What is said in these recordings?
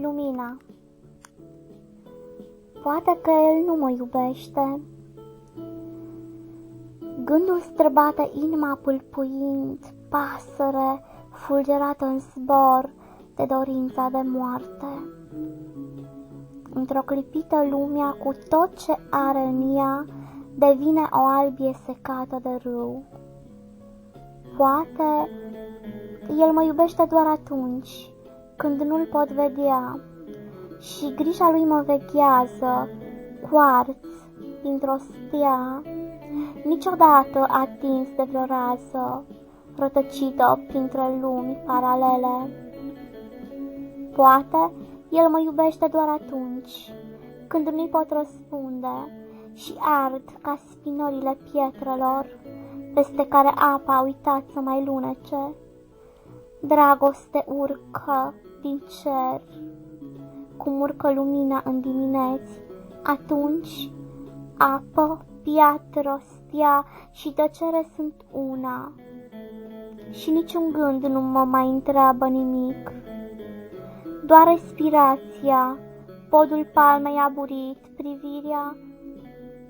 Lumina. Poate că el nu mă iubește. Gândul străbate inima pâlpâind, pasăre fulgerată în zbor de dorința de moarte. Într-o clipită lumea cu tot ce are în ea devine o albie secată de râu. Poate el mă iubește doar atunci când nu-l pot vedea și grija lui mă veghează, quarț dintr-o stea, niciodată atins de vreo rază, rătăcită printre lumi paralele. Poate el mă iubește doar atunci când nu-i pot răspunde și ard ca spinările pietrelor peste care apa a uitat să mai lunece. Dragoste urcă din cer, cum urcă lumina în dimineți, atunci apă, piatră, stea și tăcere sunt una. Și niciun gând nu mă mai întreabă nimic. Doar respirația, podul palmei a burit privirea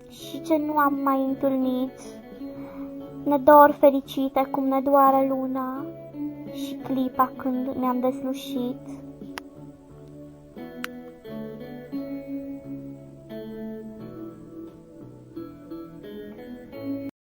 și ce nu am mai întâlnit. Ne dor fericite cum ne doare luna și clipa când ne-am deslușit.